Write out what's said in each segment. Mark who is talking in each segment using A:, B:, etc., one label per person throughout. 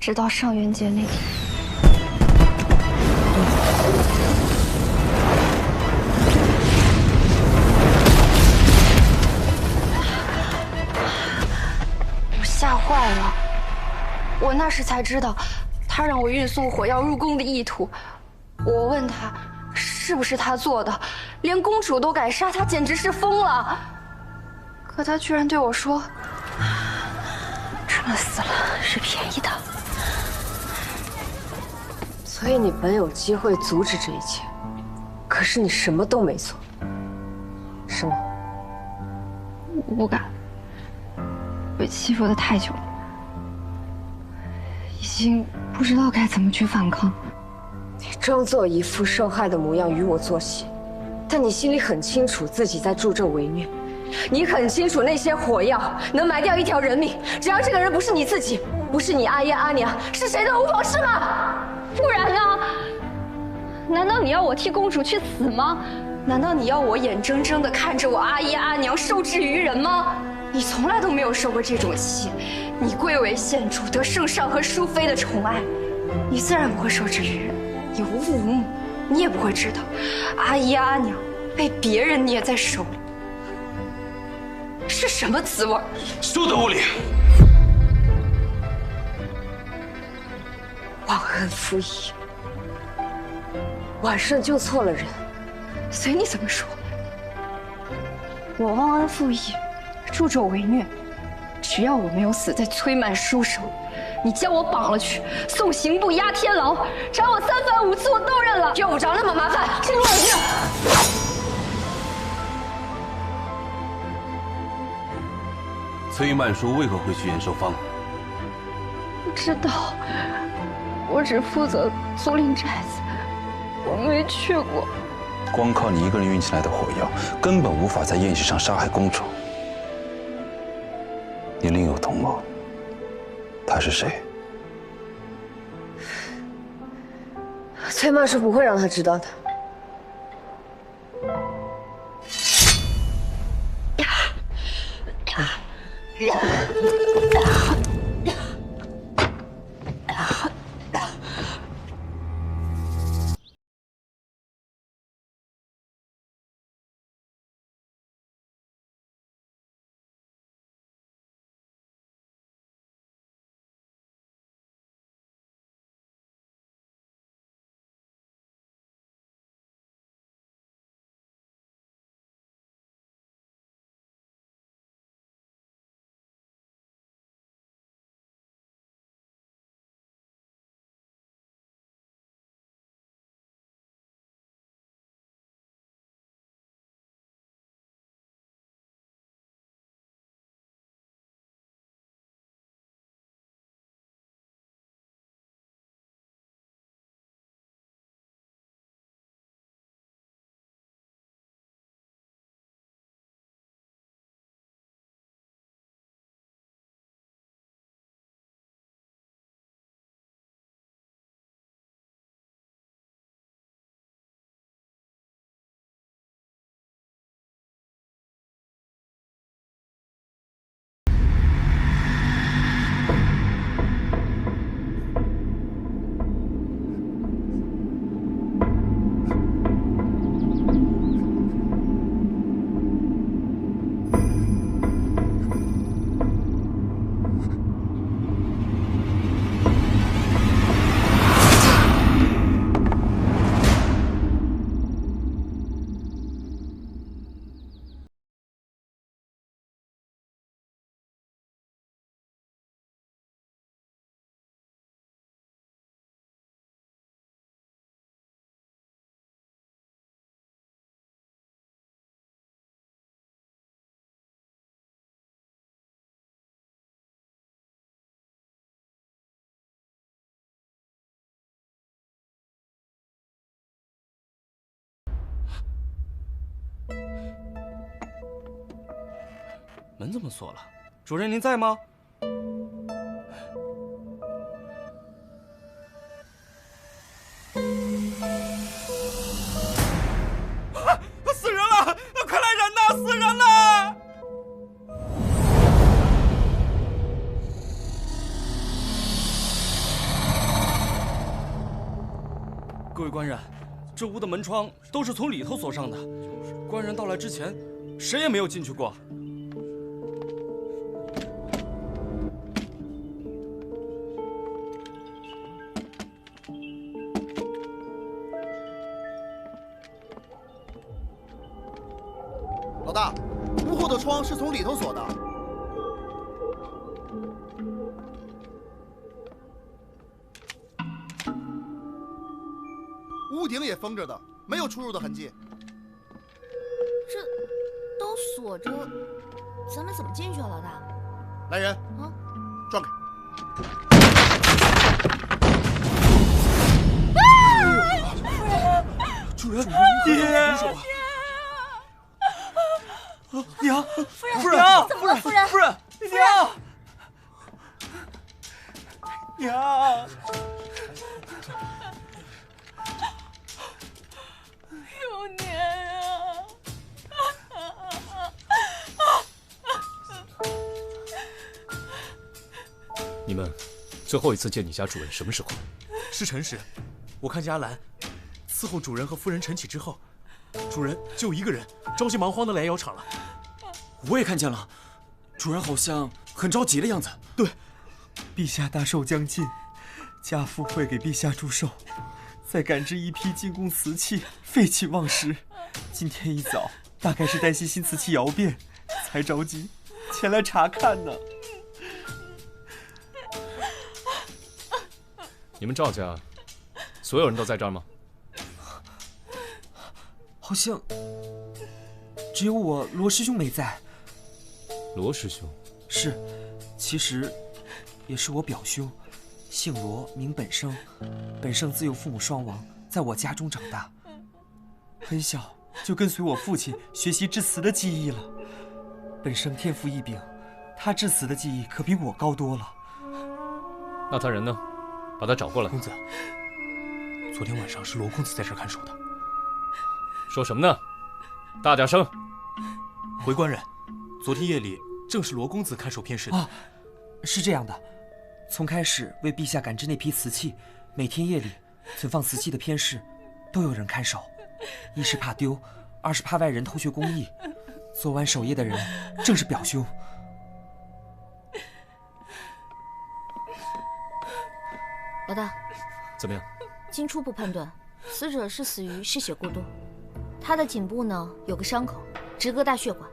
A: 直到上元节那天。我吓坏了，我那时才知道，他让我运送火药入宫的意图。我问他，是不是他做的？连公主都敢杀他，简直是疯了。可他居然对我说：“这么死了是便宜的。”
B: 所以你本有机会阻止这一切，可是你什么都没做，是吗？
A: 我不敢，被欺负的太久了，已经不知道该怎么去反抗。
B: 你装作一副受害的模样与我作戏，但你心里很清楚自己在助纣为虐。你很清楚那些火药能埋掉一条人命，只要这个人不是你自己，不是你阿爷阿娘，是谁都无妨，是吗？
A: 不然呢？难道你要我替公主去死吗？难道你要我眼睁睁地看着我阿爷阿娘受制于人吗？你从来都没有受过这种气，你贵为县主，得圣上和淑妃的宠爱，你自然不会受制于人。你无父无母，你也不会知道，阿爷阿娘被别人捏在手里是什么滋味。
C: 休得无礼！
B: 忘恩负义，晚上救错了人，
A: 随你怎么说。我忘恩负义，助纣为虐，只要我没有死在崔曼书手，你将我绑了去，送刑部押天牢，斩我3番5次我都认了。
B: 用不着那么麻烦。请你冷静。
C: 崔曼书为何会去延寿坊？
A: 不知道，我只负责租赁寨子，我没去过。
D: 光靠你一个人运起来的火药，根本无法在宴席上杀害公主。你另有同谋，他是谁？
B: 崔曼书不会让他知道的。
E: 门怎么锁了？主人您在吗？啊！死人了！快来人呐！死人了！位官人，这屋的门窗都是从里头锁上的，官人到来之前，谁也没有进去过。
F: 老大，屋后的窗是从里头锁的。屋顶也封着的，没有出入的痕迹。
G: 这都锁着，咱们怎么进去啊，老大？
F: 来人，撞开！
E: 主人，爹！娘，夫人，
G: 怎么了，夫人？
E: 夫人，娘，娘。
G: 幼年啊！
H: 你们最后一次见你家主人什么时候？
E: 是辰时，我看见阿兰伺候主人和夫人晨起之后，主人就一个人着急忙慌的来窑厂了。
I: 我也看见了，主人好像很着急的样子。
J: 对，陛下大寿将近，家父会给陛下祝寿，再赶制一批进贡瓷器，废寝忘食。今天一早，大概是担心新瓷器窑变，才着急前来查看呢。
H: 你们赵家所有人都在这儿吗？
J: 好像只有我罗师兄没在。
H: 罗师兄
J: 是，其实也是我表兄，姓罗，名本生。本生自幼父母双亡，在我家中长大，很小就跟随我父亲学习制瓷的技艺了。本生天赋异禀，他制瓷的技艺可比我高多了。
H: 那他人呢？把他找过来。
E: 公子，昨天晚上是罗公子在这看守的。
H: 说什么呢？大点声！
E: 回官人，昨天夜里正是罗公子看守片室的。
J: 啊，是这样的，从开始为陛下赶制那批瓷器，每天夜里存放瓷器的偏室都有人看守，一是怕丢，二是怕外人偷学工艺。昨晚守夜的人正是表兄。
G: 老大，
H: 怎么样？
G: 经初步判断，死者是死于失血过多。他的颈部呢有个伤口，直割大血管，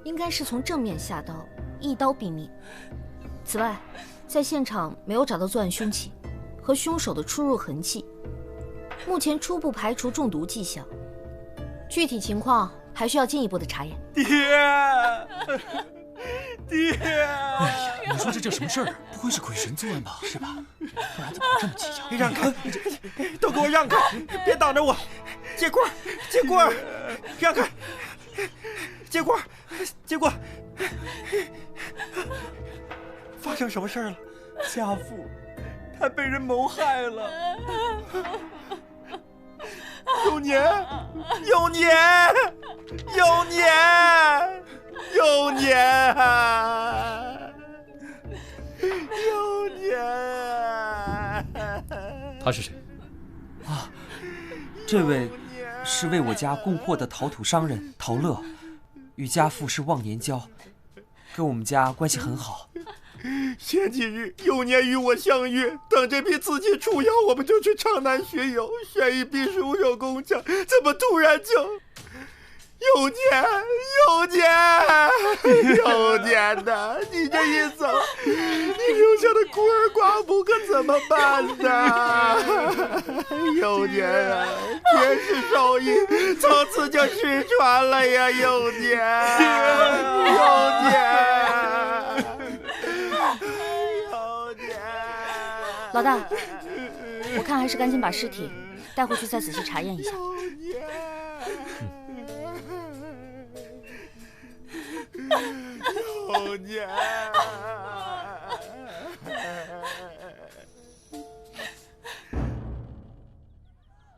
G: 应该是从正面下刀，一刀毙命。此外，在现场没有找到作案凶器和凶手的出入痕迹，目前初步排除中毒迹象，具体情况还需要进一步的查验。
E: 爹，爹！
I: 哎呀，你说这叫什么事儿？不会是鬼神作案吧？是吧？不然怎么会这么计较？
E: 让开！都给我让开！别挡着我！接棍儿，接棍儿！让开！接棍儿，接棍儿！发生什么事了？
J: 家父，他被人谋害了。
E: 有年，有年，有年，有年啊！有年！
H: 他是谁？
J: 啊，这位是为我家供货的陶土商人陶乐，与家父是忘年交，跟我们家关系很好。
E: 前几日有年与我相约，等这批瓷器出窑，我们就去长南学友，选一批熟手工匠，怎么突然就有年，有年，有年的？你这一走，你留下的孤儿寡妇可怎么办呢？有年啊，绝世手艺从此就失传了呀！有年，有年。
G: 老大，我看还是赶紧把尸体带回去再仔细查验一下。
E: 有年，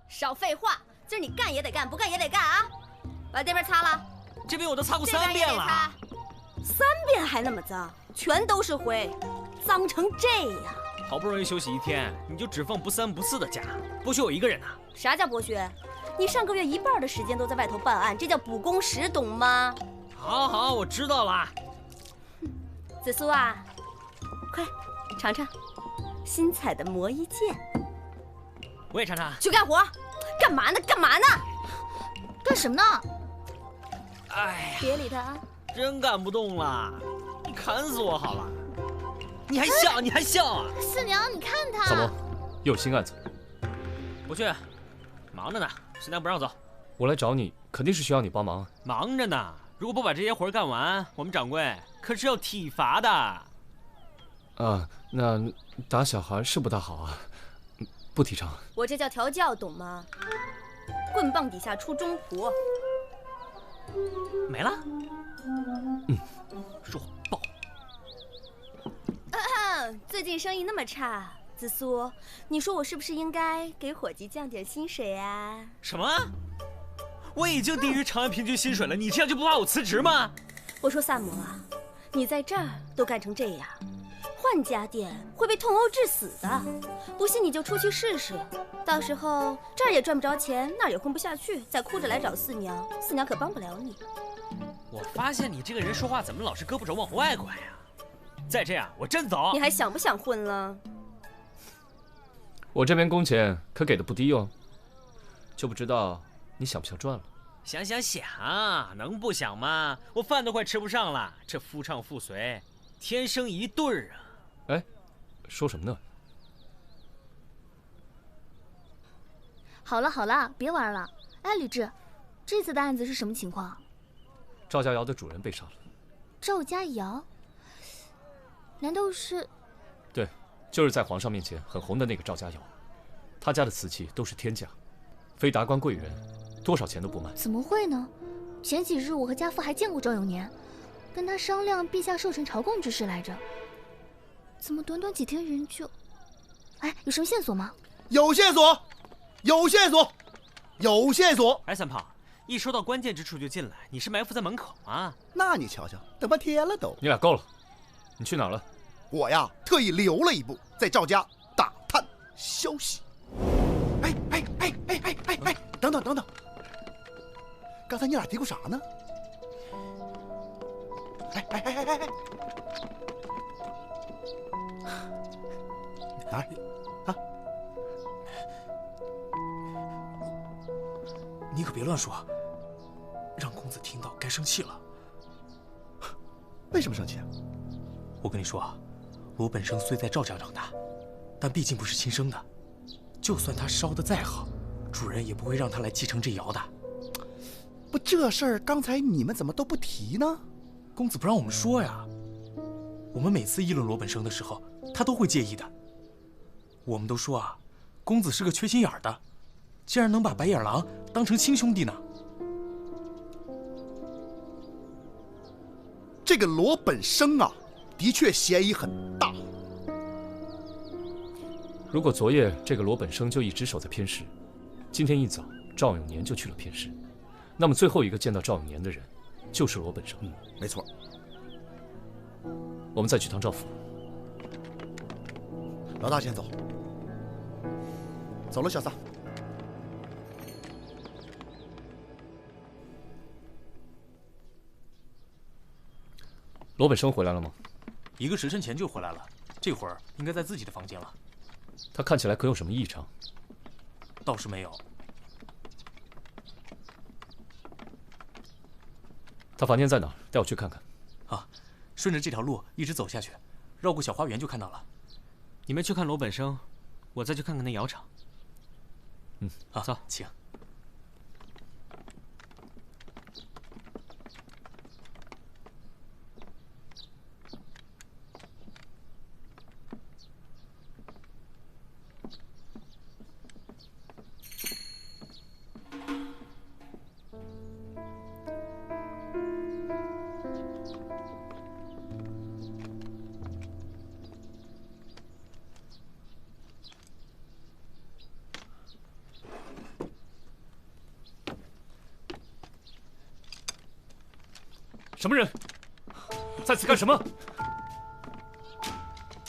K: 少废话，今儿你干也得干，不干也得干啊！把这边擦了，
L: 这边我都擦过3遍了。
K: 3遍还那么脏，全都是灰，脏成这样。
L: 好不容易休息一天，你就只放不三不四的假，剥削我一个人啊？
K: 啥叫剥削？你上个月一半的时间都在外头办案，这叫补工时，懂吗？
L: 好好，我知道了。
K: 紫苏啊，快尝尝新采的磨衣剑。
L: 我也尝尝。
K: 去干活，干嘛呢？干嘛呢？
G: 干什么呢？
L: 哎呀，
K: 别理他啊！
L: 真干不动了，你砍死我好了。你还笑？你还笑啊？
G: 四娘，你看他。
H: 怎么，又有新案子？
L: 不去，忙着呢，现在不让走。
H: 我来找你，肯定是需要你帮忙。
L: 忙着呢，如果不把这些活干完，我们掌柜可是要体罚的。
H: 啊，那打小孩是不大好啊，不提倡。
K: 我这叫调教，懂吗？棍棒底下出忠仆。
L: 没了。弱爆。
K: 最近生意那么差，紫苏，你说我是不是应该给伙计降点薪水啊？
L: 什么？我已经低于长安平均薪水了，你这样就不怕我辞职吗？
K: 我说萨摩啊，你在这儿都干成这样，换家店会被痛殴致死的。不信你就出去试试，到时候这儿也赚不着钱，那儿也混不下去，再哭着来找四娘，四娘可帮不了你。
L: 我发现你这个人说话怎么老是胳膊肘往外拐呀？再这样，我真走。
K: 你还想不想混了？
H: 我这边工钱可给的不低哦，就不知道你想不想赚了。
L: 想，能不想吗？我饭都快吃不上了，这夫唱妇随，天生一对儿啊！
H: 哎，说什么呢？
G: 好了，别玩了。哎，吕雉，这次的案子是什么情况？
H: 赵家窑的主人被杀了。
G: 赵家窑？难道是？
H: 对，就是在皇上面前很红的那个赵家窑，他家的瓷器都是天价，非达官贵人多少钱都不卖。
G: 怎么会呢？前几日我和家父还见过赵永年，跟他商量陛下寿辰朝贡之事来着。怎么短短几天人就……哎，有什么线索吗？
F: 有线索，有线索，有线索！
L: 哎，三胖，一说到关键之处就进来，你是埋伏在门口吗？
F: 那你瞧瞧，等半天了都。
H: 你俩够了，你去哪儿了？
F: 我呀，特意留了一步，在赵家打探消息。哎，等等，刚才你俩嘀咕啥呢？哎，哪儿啊？
I: 你可别乱说，让公子听到该生气了。
F: 为什么生气啊？
I: 我跟你说啊，罗本生虽在赵家长大，但毕竟不是亲生的。就算他烧得再好，主人也不会让他来继承这窑的。
F: 不，这事儿刚才你们怎么都不提呢？
I: 公子不让我们说呀。我们每次议论罗本生的时候，他都会介意的。我们都说啊，公子是个缺心眼儿的，竟然能把白眼狼当成亲兄弟呢。
F: 这个罗本生啊，的确嫌疑很大。
H: 如果昨夜这个罗本生就一直守在偏室，今天一早赵永年就去了偏室，那么最后一个见到赵永年的人就是罗本生。
F: 没错。
H: 我们再去趟赵府。
F: 老大先走。走了，小撒。
H: 罗本生回来了吗
I: ？1个时辰前就回来了，这会儿应该在自己的房间了。
H: 他看起来可有什么异常？
I: 倒是没有。
H: 他房间在哪儿？带我去看看。
I: 啊，顺着这条路一直走下去，绕过小花园就看到了。
L: 你们去看罗本生，我再去看看那窑厂。
I: 好，
L: 走，
I: 请。
H: 什么人？在此干什么？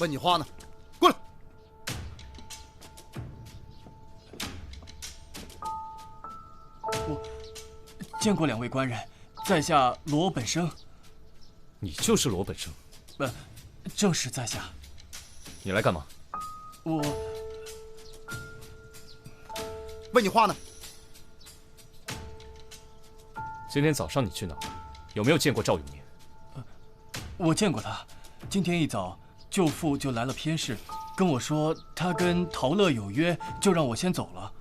F: 问你话呢，过来！
J: 见过2位官人，在下罗本生。
H: 你就是罗本生？
J: 正是在下。
H: 你来干嘛？
J: 我
F: 问你话呢。
H: 今天早上你去哪儿？有没有见过赵永年？
J: 我见过他。今天一早，舅父就来了偏室，跟我说他跟陶乐有约，就让我先走了。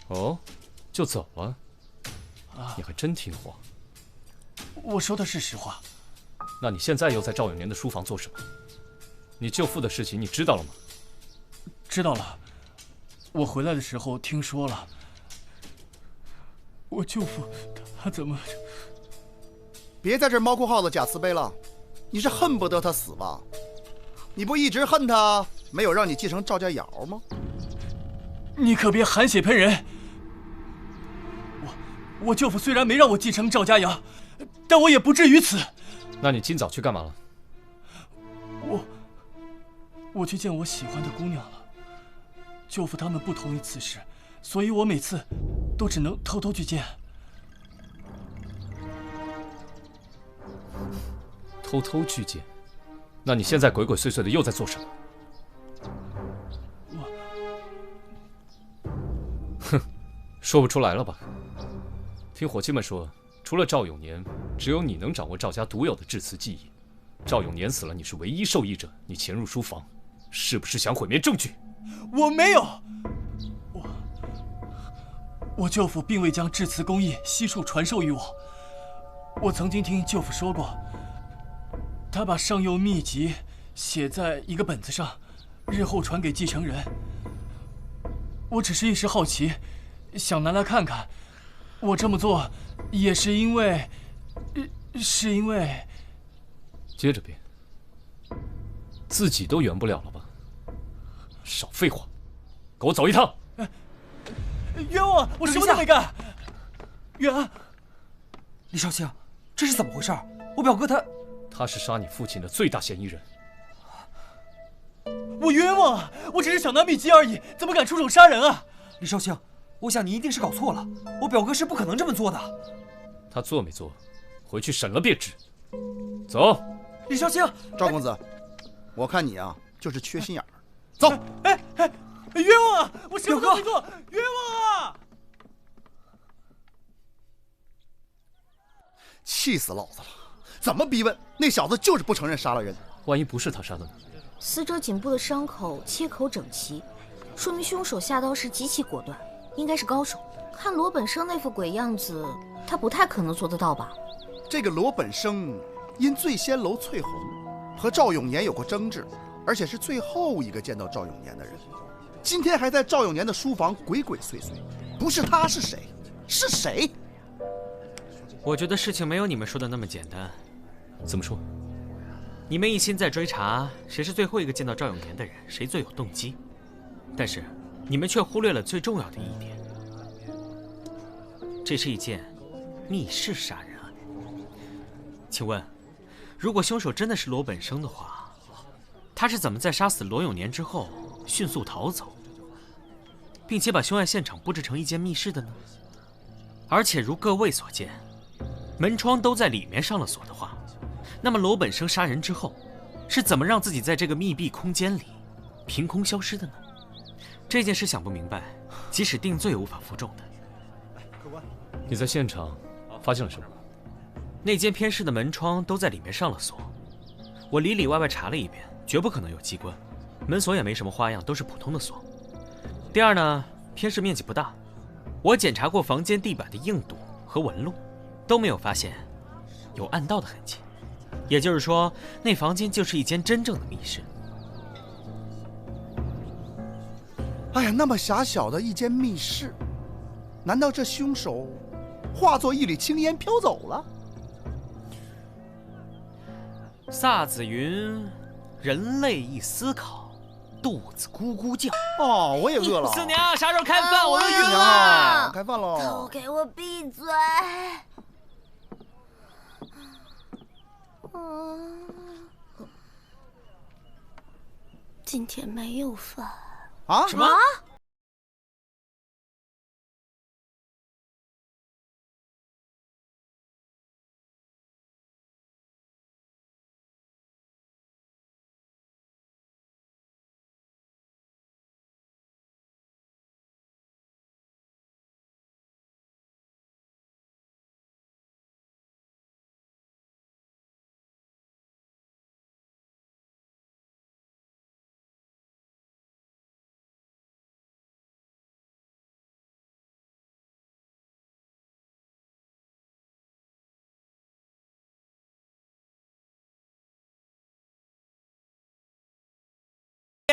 H: 哦，就走了？你还真听话。
J: 我说的是实话。
H: 那你现在又在赵永年的书房做什么？你舅父的事情你知道了吗？
J: 知道了。我回来的时候听说了。我舅父他怎么……
F: 别在这猫哭耗子假慈悲了，你是恨不得他死吧？你不一直恨他，没有让你继承赵家窑吗？
J: 你可别含血喷人。我舅父虽然没让我继承赵家窑，但我也不至于此。
H: 那你今早去干嘛了？
J: 我去见我喜欢的姑娘了。舅父他们不同意此事，所以我每次都只能偷偷去见。
H: 偷偷去见？那你现在鬼鬼祟祟的又在做什么？哼，说不出来了吧？听伙计们说，除了赵永年，只有你能掌握赵家独有的致辞技艺。赵永年死了，你是唯一受益者，你潜入书房，是不是想毁灭证据？
J: 我没有。我舅父并未将致辞工艺悉数传授于我。我曾经听舅父说过，他把上釉秘籍写在一个本子上，日后传给继承人。我只是一时好奇，想拿来看看。我这么做也是因为，
H: 接着编，自己都圆不了了吧？少废话，给我走一趟！
J: 冤枉！我什么都没干。冤！李少卿，这是怎么回事？我表哥
H: 他是杀你父亲的最大嫌疑人。
J: 我冤枉啊！我只是想拿秘籍而已，怎么敢出手杀人啊？李少卿，我想你一定是搞错了，我表哥是不可能这么做的。
H: 他做没做，回去审了便知。走。
J: 李少卿，
F: 赵公子，我看你啊，就是缺心眼儿。走。
J: 冤枉啊！我什么都没做，冤枉啊！
F: 气死老子了！怎么逼问？那小子就是不承认杀了人。
H: 万一不是他杀的呢？
G: 死者颈部的伤口切口整齐，说明凶手下刀时极其果断，应该是高手。看罗本生那副鬼样子，他不太可能做得到吧？
F: 这个罗本生因醉仙楼翠红和赵永年有过争执，而且是最后一个见到赵永年的人。今天还在赵永年的书房鬼鬼祟祟，不是他是谁？是谁？
L: 我觉得事情没有你们说的那么简单。
H: 怎么说？
L: 你们一心在追查谁是最后一个见到赵永年的人，谁最有动机，但是你们却忽略了最重要的一点，这是一件密室杀人案。请问，如果凶手真的是罗本生的话，他是怎么在杀死罗永年之后迅速逃走，并且把凶案现场布置成一间密室的呢？而且如各位所见，门窗都在里面上了锁的话，那么罗本生杀人之后是怎么让自己在这个密闭空间里凭空消失的呢？这件事想不明白，即使定罪也无法服众的。
H: 你在现场发现了什么？
L: 那间偏室的门窗都在里面上了锁，我里里外外查了一遍，绝不可能有机关，门锁也没什么花样，都是普通的锁。第二呢，偏室面积不大，我检查过房间地板的硬度和纹路，都没有发现有暗道的痕迹，也就是说，那房间就是一间真正的密室。
F: 哎呀，那么狭小的一间密室，难道这凶手化作一缕青烟飘走了？
L: 萨子云：“人类一思考，肚子咕咕叫。”
F: 哦，我也饿了。
L: 四娘，啥时候开饭？我都晕
F: 了。开饭喽！
K: 都给我闭嘴！今天没有饭
F: 啊？
L: 什么？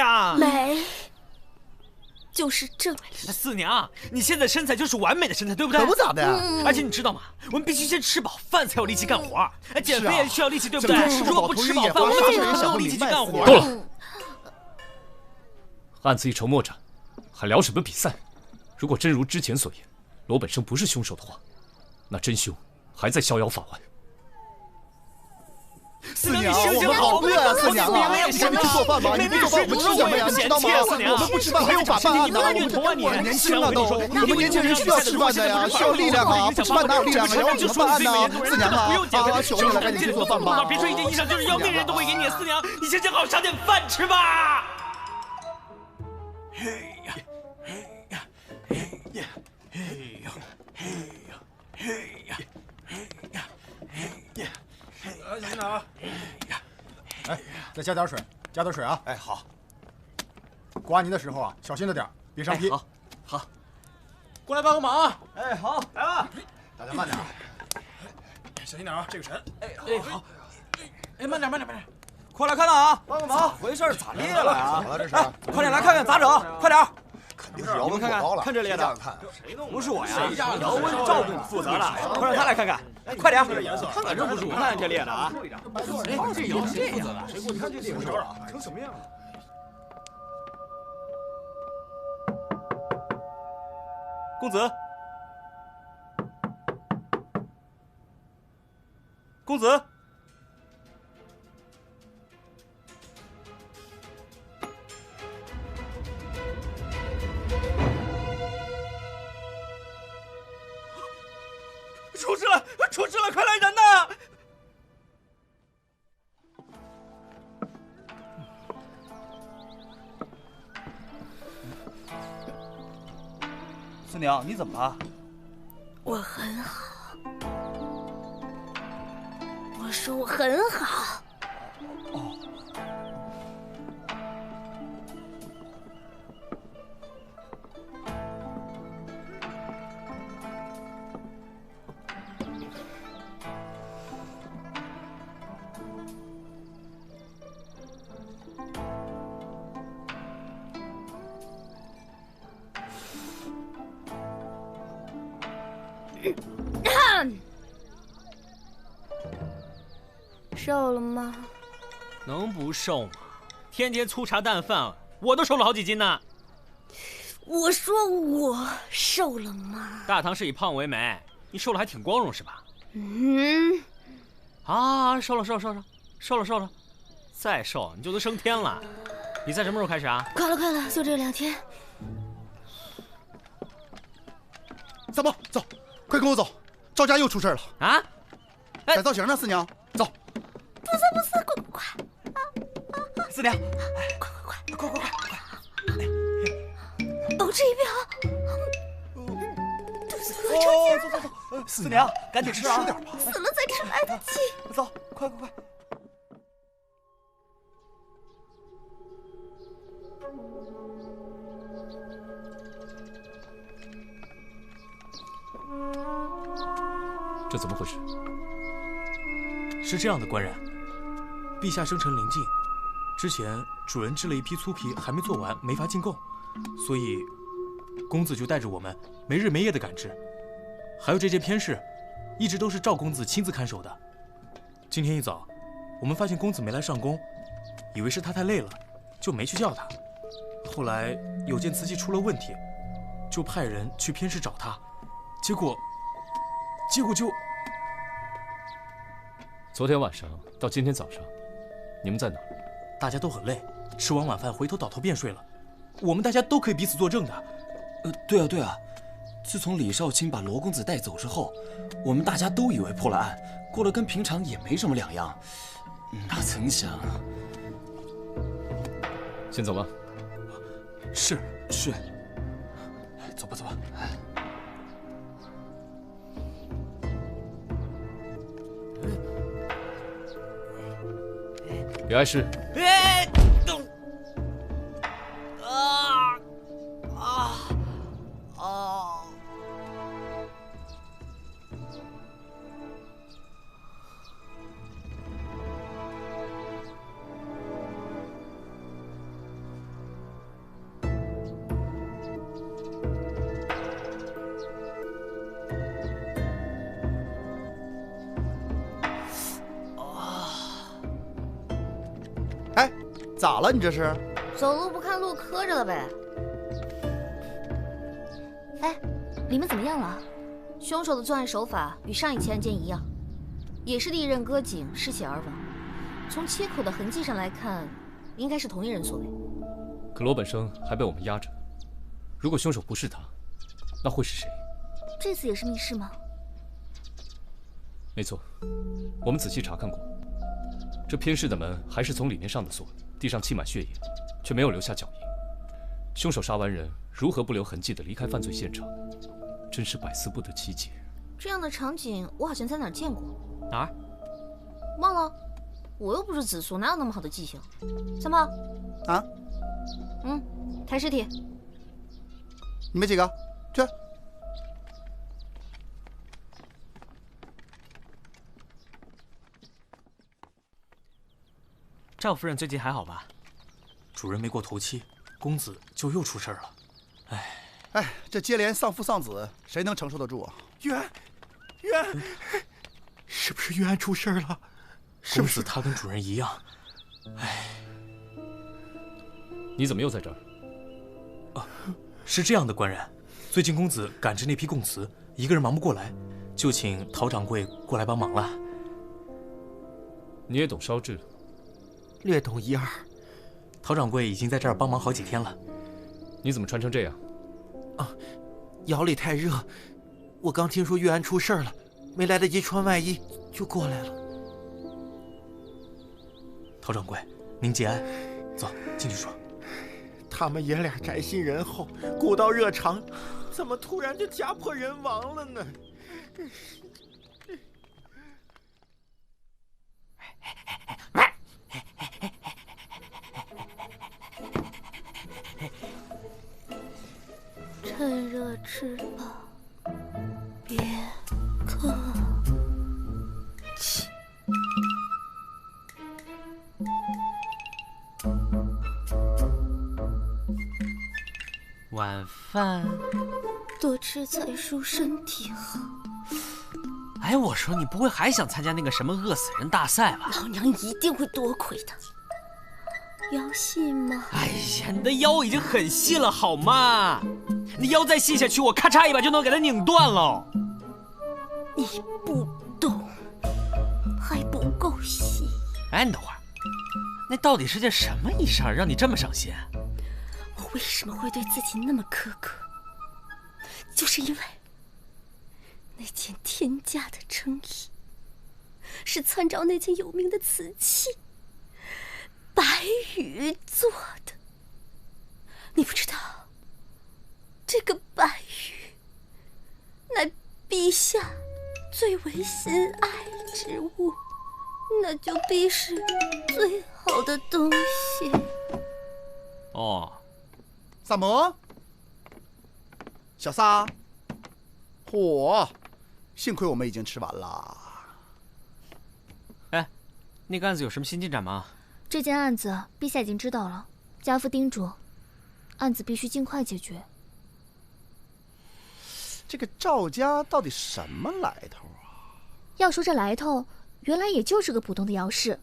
L: 呀！
K: 美，就是这里。
L: 四娘，你现在身材就是完美的身材，对不对？
F: 可不咋的呀。
L: 而且你知道吗？我们必须先吃饱饭才有力气干活。减肥也需要力气，对不对？如果不吃饱饭，我们怎么没有力气去干活？
H: 够了，案子一筹莫展，还聊什么比赛？如果真如之前所言，罗本生不是凶手的话，那真凶还在逍遥法外。
F: 四娘，我们好饿呀！四娘啊，你赶紧去做饭吧！你不做饭我们吃什么呀？你知道吗？我们不吃饭还有法办案呢。我们年轻了都，我们年轻人需要吃饭的呀，需要力量啊！不吃饭哪有力量啊？要怎么办案呢？四娘啊，求你了，赶紧去做饭吧！
L: 别说一件衣裳就是要命人都会给你，四娘，你先想好赏点饭吃吧。嘿呀，嘿呀，嘿呀，嘿呀，嘿呀，嘿呀，嘿呀，嘿呀。
M: 小心点啊！哎，再加点水，加点水啊！
N: 哎，好。
M: 刮泥的时候啊，小心着点，别上坯。
N: 好。
M: 过来帮个忙啊！
N: 哎，好，来吧。
M: 大家慢点啊！小心点啊，这个沉。
N: 哎，好。
M: 哎，慢点。
N: 快来看看啊！
M: 帮个忙。
N: 咋回事？咋裂了呀？
M: 怎么了这是？
N: 快点来看看咋整？快点！
M: 肯定是窑温过高了。
N: 看这裂的，不是我呀，窑温赵总负责了，快让他来看看。快点！反正不是我，看这裂的啊！哎，这窑谁负责的？谁过去看这裂成成什么样了？公子，公子。出事了！快来人呐！四娘，你怎么了？
K: 我很好。我说我很好。
N: 哦。
K: 瘦了吗？
L: 能不瘦吗？天天粗茶淡饭，我都瘦了好几斤呢。
K: 我说我瘦了吗？
L: 大唐是以胖为美，你瘦了还挺光荣是吧？啊，瘦了，再瘦你就能升天了。比赛什么时候开始啊？
K: 快了，就这2天。
F: 三宝，走，快跟我走，赵家又出事了
L: 啊！
F: 改造型呢，四娘，走。
K: 不是，快！
N: 四娘，快！
K: 哦，这一边
N: 走！四娘，赶紧吃啊！
F: 吃点吧，
K: 死了再吃来得及。
N: 走，快！
H: 这怎么回事？
I: 是这样的，官人，陛下生辰临近，之前主人制了一批粗皮还没做完，没法进贡，所以公子就带着我们没日没夜的赶制。还有这件偏饰，一直都是赵公子亲自看守的。今天一早，我们发现公子没来上工，以为是他太累了，就没去叫他。后来有件瓷器出了问题，就派人去偏室找他，结果就……
H: 昨天晚上到今天早上，你们在哪儿？
I: 大家都很累，吃完晚饭回头倒头便睡了。我们大家都可以彼此作证的。
J: 对啊，自从李少卿把罗公子带走之后，我们大家都以为破了案，过得跟平常也没什么两样。哪曾想……
H: 先走吧。
I: 是。
J: 走吧。
H: 别碍事。
F: 咋了？你这是？
G: 走路不看路，磕着了呗。哎，你们怎么样了？凶手的作案手法与上一起案件一样，也是利刃割颈，失血而亡。从切口的痕迹上来看，应该是同一人所为。
H: 可罗本生还被我们压着，如果凶手不是他，那会是谁？
G: 这次也是密室吗？
H: 没错，我们仔细查看过，这偏室的门还是从里面上的锁，地上浸满血液，却没有留下脚印。凶手杀完人，如何不留痕迹地离开犯罪现场？真是百思不得其解。
G: 这样的场景我好像在哪儿见过。
L: 哪儿？
G: 忘了，我又不是紫苏，哪有那么好的记性？三炮。
F: 啊？
G: 抬尸体。
F: 你们几个去。
L: 赵夫人最近还好吧？
I: 主人没过头七，公子就又出事了。
F: 哎，这接连丧父丧子，谁能承受得住啊？
E: 冤，是不是冤出事了？是不是
I: 公子他跟主人一样？
H: 你怎么又在这儿？
I: 是这样的，官人，最近公子赶着那批供词，一个人忙不过来，就请陶掌柜过来帮忙了。
H: 你也懂烧制？
E: 略懂一二。
I: 陶掌柜已经在这儿帮忙好几天了。
H: 你怎么穿成这样？
E: 窑里太热，我刚听说玉安出事了，没来得及穿外衣就过来了。
I: 陶掌柜，您节哀，走进去说。
E: 他们爷俩宅心仁厚，古道热肠，怎么突然就家破人亡了呢？
K: 趁热吃饱，别客气。
L: 晚饭
K: 多吃菜蔬，身体好。
L: 哎，我说你不会还想参加那个什么饿死人大赛吧？
K: 老娘一定会多亏的。腰细吗？
L: 哎呀，你的腰已经很细了，好吗？你腰再细下去，我咔嚓一把就能给它拧断了。
K: 你不懂，还不够细。
L: 哎，你等会儿，那到底是件什么一事儿，让你这么上心？
K: 我为什么会对自己那么苛刻？就是因为那件天价的称衣，是参照那件有名的瓷器白玉做的。你不知道，这个白玉乃陛下最为心爱之物，那就必是最好的东西。
L: 哦，
F: 萨摩，小萨，嚯，幸亏我们已经吃完了。
L: 哎，那个案子有什么新进展吗？
G: 这件案子陛下已经知道了，家父叮嘱，案子必须尽快解决。
F: 这个赵家到底什么来头啊？
G: 要说这来头，原来也就是个普通的窑室，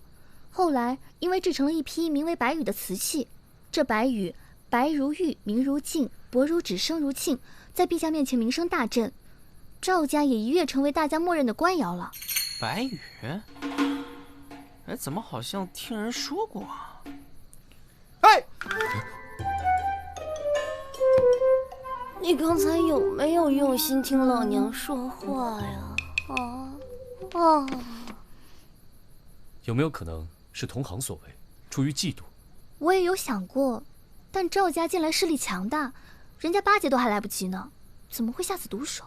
G: 后来因为制成了一批名为白玉的瓷器，这白玉白如玉，明如镜，薄如纸，声如磬，在陛下面前名声大振，赵家也一跃成为大家默认的官窑了。
L: 白玉？哎，怎么好像听人说过啊？
F: 哎，
K: 你刚才有没有用心听老娘说话呀？
H: 有没有可能是同行所为，出于嫉妒？
G: 我也有想过，但赵家近来势力强大，人家巴结都还来不及呢，怎么会下此毒手？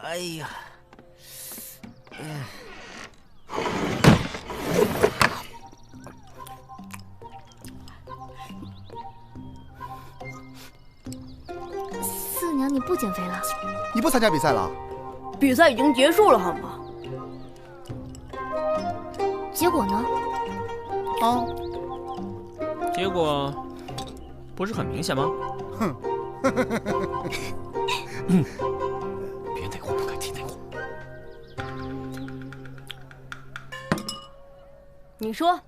L: 哎呀，
G: 四娘，你不减肥了？
F: 你不参加比赛了？
K: 比赛已经结束了，好吗？
G: 结果呢？
F: 啊？
L: 结果不是很明显吗？
F: 哼。
H: 别内讧，不该提内讧。
K: 你说，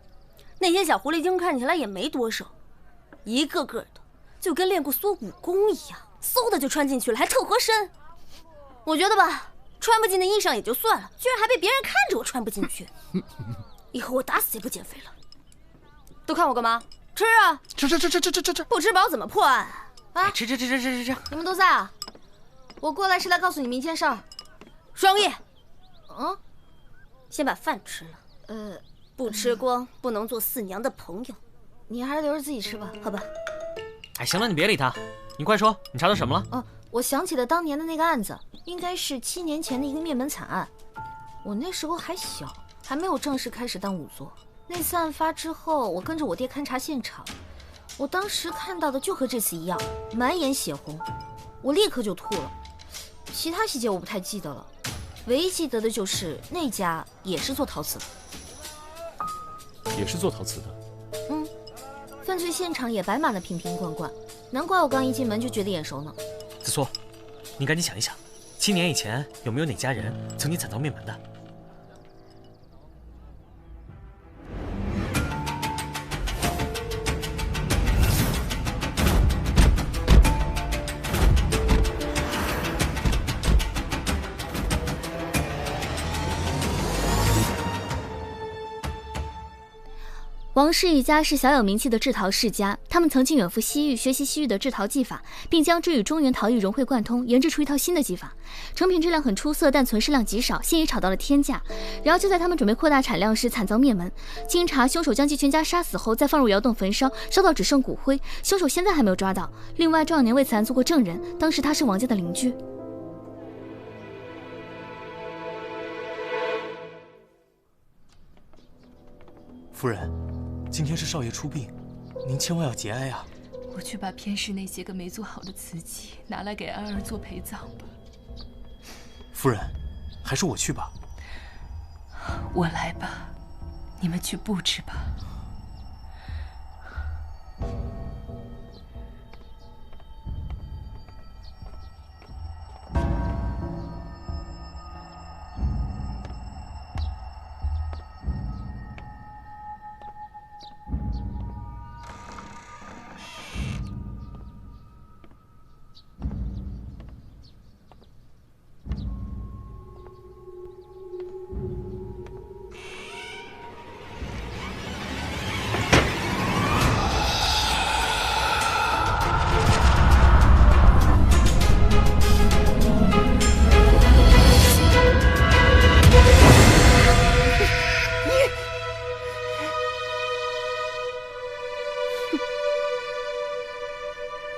K: 那些小狐狸精看起来也没多瘦，一个个的就跟练过缩武功一样，嗖的就穿进去了，还特合身。我觉得吧，穿不进的衣裳也就算了，居然还被别人看着我穿不进去。以后我打死也不减肥了。都看我干嘛？吃啊！
F: 吃！
K: 不吃饱怎么破案啊？
L: 吃！
G: 你们都在啊？我过来是来告诉你们一件事儿。
K: 双叶，先把饭吃了。不吃光不能做四娘的朋友。
G: 你还是留着自己吃吧，
K: 好吧？
L: 哎，行了，你别理他，你快说，你查到什么了？
G: 哦，我想起了当年的那个案子，应该是7年前的一个灭门惨案。我那时候还小，还没有正式开始当仵作。那次案发之后，我跟着我爹勘察现场，我当时看到的就和这次一样，满眼血红，我立刻就吐了。其他细节我不太记得了，唯一记得的就是那家也是做陶瓷的。
H: 也是做陶瓷的。
G: 犯罪现场也摆满了瓶瓶罐罐，难怪我刚一进门就觉得眼熟呢。
L: 子苏，你赶紧想一想，7年以前有没有哪家人曾经惨遭灭门的？
G: 王氏一家是小有名气的制陶世家，他们曾经远赴西域学习西域的制陶技法，并将之与中原陶艺融会贯通，研制出一套新的技法。成品质量很出色，但存世量极少，现已炒到了天价。然而就在他们准备扩大产量时，惨遭灭门。经查，凶手将其全家杀死后，再放入窑洞焚烧，烧到只剩骨灰。凶手现在还没有抓到。另外，赵永年为此案做过证人，当时他是王家的邻居。
I: 夫人，今天是少爷出殡，您千万要节哀啊！
O: 我去把偏室那些个没做好的瓷器拿来给安儿做陪葬吧。
I: 夫人，还是我去吧。
O: 我来吧，你们去布置吧。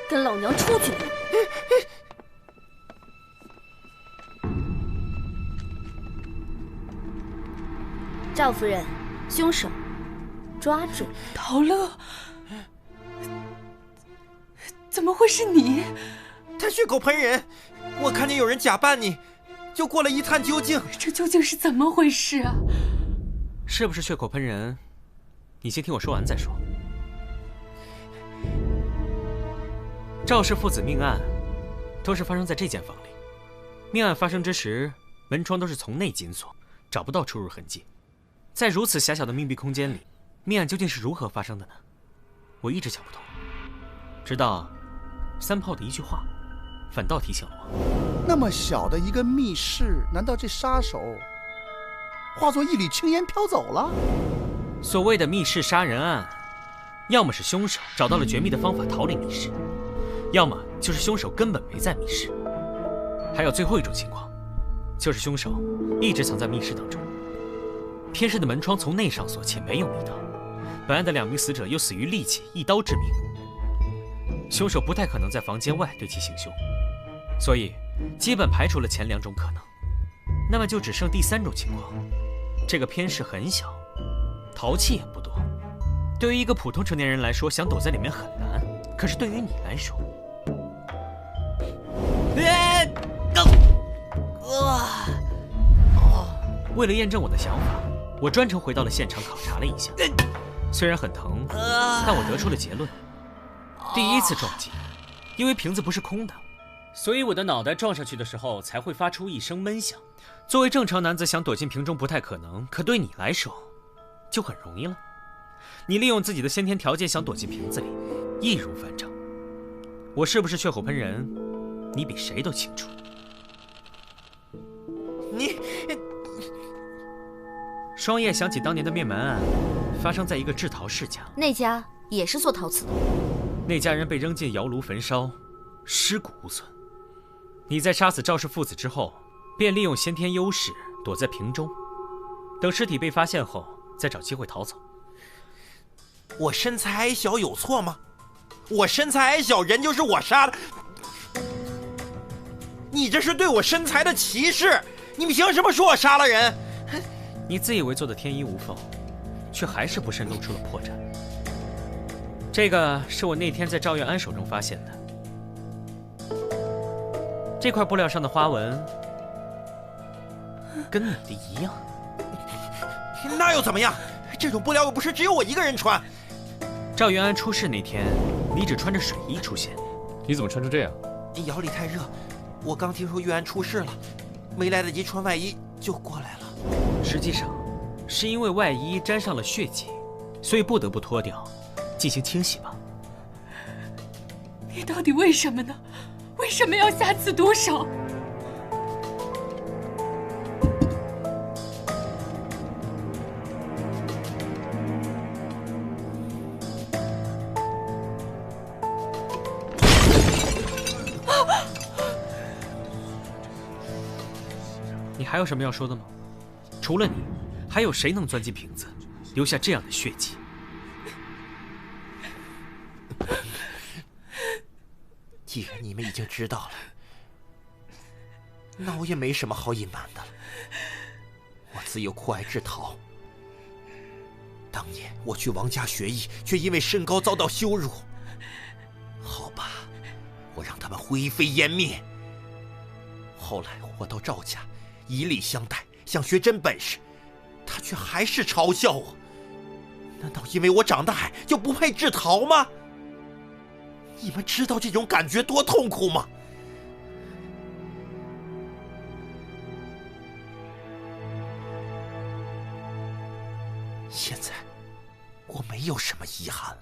K: 跟老娘出去！赵夫人，凶手抓住！
O: 陶乐，怎么会是你？
N: 他血口喷人，我看见有人假扮你，就过来一探究竟。
O: 这究竟是怎么回事啊？
L: 是不是血口喷人？你先听我说完再说。赵氏父子命案，都是发生在这间房里。命案发生之时，门窗都是从内紧锁，找不到出入痕迹。在如此狭小的密闭空间里，命案究竟是如何发生的呢？我一直想不通。直到三炮的一句话，反倒提醒了我。
F: 那么小的一个密室，难道这杀手化作一缕青烟飘走了？
L: 所谓的密室杀人案，要么是凶手找到了绝密的方法逃离密室，要么就是凶手根本没在密室。还有最后一种情况，就是凶手一直藏在密室当中。偏室的门窗从内上锁且没有密道，本案的2名死者又死于利器，一刀致命。凶手不太可能在房间外对其行凶，所以基本排除了前2种可能。那么就只剩第3种情况，这个偏室很小，淘气也不多。对于一个普通成年人来说，想躲在里面很难，可是对于你来说，为了验证我的想法，我专程回到了现场考察了一下。虽然很疼，但我得出了结论：第1次撞击，因为瓶子不是空的，所以我的脑袋撞上去的时候才会发出一声闷响。作为正常男子，想躲进瓶中不太可能，可对你来说，就很容易了。你利用自己的先天条件想躲进瓶子里，易如反掌。我是不是血口喷人，你比谁都清楚。
N: 你。
L: 双叶想起当年的灭门案，发生在一个制陶世家，
G: 那家也是做陶瓷的。
L: 那家人被扔进窑炉焚烧，尸骨无存。你在杀死赵氏父子之后，便利用先天优势躲在瓶中，等尸体被发现后，再找机会逃走。
N: 我身材矮小有错吗？我身材矮小，人就是我杀的。你这是对我身材的歧视！你凭什么说我杀了人？
L: 你自以为做的天衣无缝，却还是不慎露出了破绽。这个是我那天在赵月安手中发现的，这块布料上的花纹跟你的一样。
N: 那又怎么样？这种布料又不是只有我一个人穿。
L: 赵元安出事那天，你只穿着水衣出现，
H: 你怎么穿成这样？
N: 窑里太热，我刚听说月安出事了，没来得及穿外衣就过来了。
L: 实际上，是因为外衣沾上了血迹，所以不得不脱掉，进行清洗吧。
O: 你到底为什么呢？为什么要下此毒手？
L: 你还有什么要说的吗？除了你，还有谁能钻进瓶子，留下这样的血迹？
N: 既然你们已经知道了，那我也没什么好隐瞒的了。我自幼酷爱制陶，当年我去王家学艺，却因为身高遭到羞辱。好吧，我让他们灰飞烟灭。后来我到赵家，以礼相待，想学真本事，他却还是嘲笑我。难道因为我长得矮就不配制陶吗？你们知道这种感觉多痛苦吗？现在我没有什么遗憾了，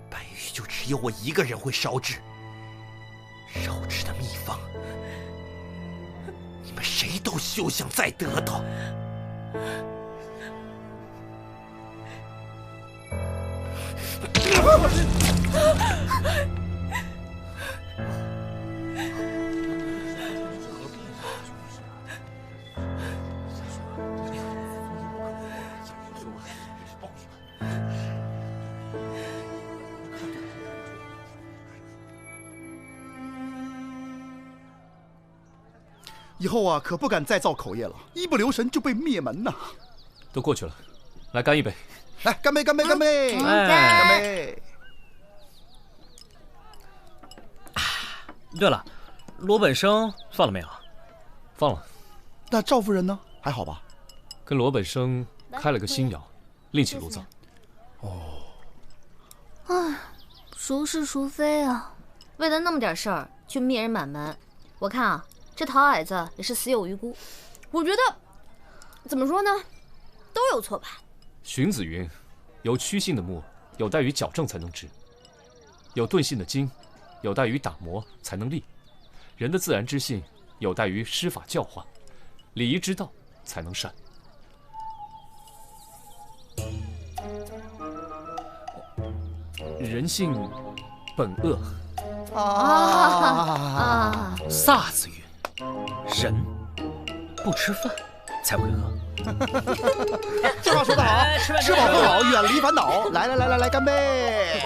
N: 白玉就只有我一个人会烧制，烧制的秘方，你们谁都休想再得到。
F: 以后啊，可不敢再造口业了，一不留神就被灭门呐！
H: 都过去了，来干一杯！
F: 来，干杯！干杯！干杯！
L: 干
F: 杯！
L: 对了，罗本生放了没有？
H: 放了。
F: 那赵夫人呢？还好吧？
H: 跟罗本生开了个新窑，另起炉灶。
F: 哦。
G: 唉，孰是孰非啊？为了那么点事儿就灭人满门，我看啊，这陶矮子也是死有余辜。
K: 我觉得，怎么说呢，都有错吧。
H: 荀子云：“有曲性的木，有待于矫正才能直；有钝性的筋，有待于打磨才能立。人的自然之性，有待于师法教化；礼仪之道，才能善。”人性本恶。
L: 萨子云：“人不吃饭才会饿。”
F: 这话说得好，吃饱喝好，远离烦恼。来，干杯！